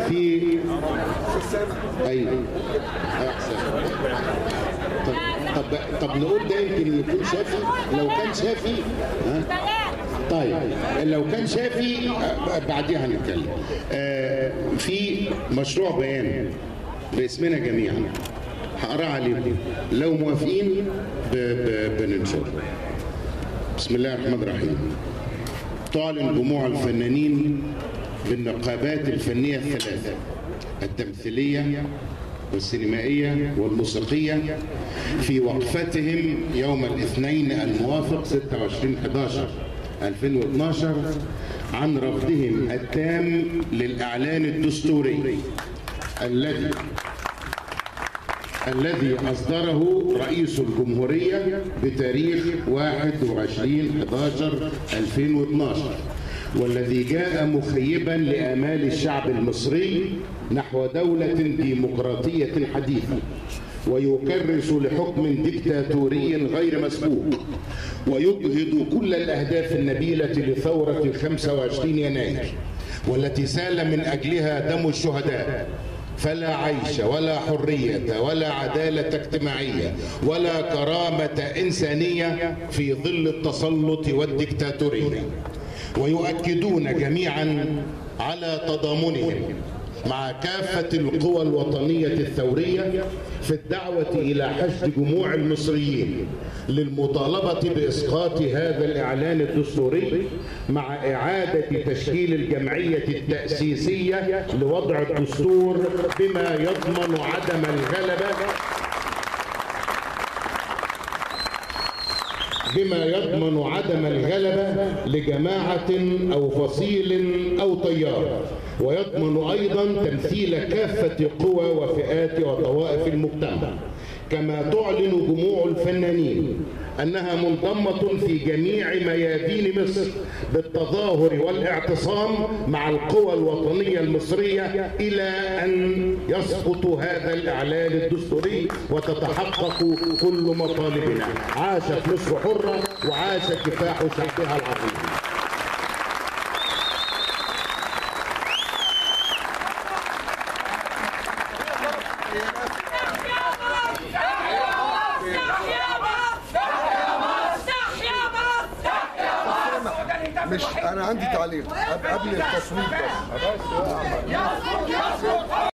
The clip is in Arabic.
في ايوه احسن. طب نقول ده يمكن يكون شافي. لو كان شافي طيب لو كان شافي بعديها هنتكلم. في مشروع بيان باسمنا جميعا هقراه عليكم، لو موافقين بننشره. بسم الله الرحمن الرحيم. تعلن جموع الفنانين بالنقابات الفنية الثلاثة: التمثيلية والسينمائية والموسيقية، في وقفتهم يوم الاثنين الموافق 26/11/2012 عن رفضهم التام للإعلان الدستوري الذي أصدره رئيس الجمهورية بتاريخ 21/11/2012، والذي جاء مخيبا لآمال الشعب المصري نحو دولة ديمقراطية حديثة، ويكرس لحكم ديكتاتوري غير مسبوق، ويجهض كل الأهداف النبيلة لثورة 25 يناير والتي سال من أجلها دم الشهداء. فلا عيش ولا حرية ولا عدالة اجتماعية ولا كرامة إنسانية في ظل التسلط والديكتاتورية. ويؤكدون جميعا على تضامنهم مع كافة القوى الوطنية الثورية في الدعوة إلى حشد جموع المصريين للمطالبة بإسقاط هذا الإعلان الدستوري، مع إعادة تشكيل الجمعية التأسيسية لوضع الدستور بما يضمن عدم الغلبة لجماعة أو فصيل أو تيار، ويضمن أيضا تمثيل كافة قوى وفئات وطوائف المجتمع. كما تعلن جموع الفنانين أنها منضمة في جميع ميادين مصر بالتظاهر والاعتصام مع القوى الوطنية المصرية إلى أن يسقط هذا الإعلان الدستوري وتتحقق كل مطالبنا. عاشت مصر حرة وعاش كفاح شعبها العظيم. مش انا عندي تعليق قبل التصويت بس.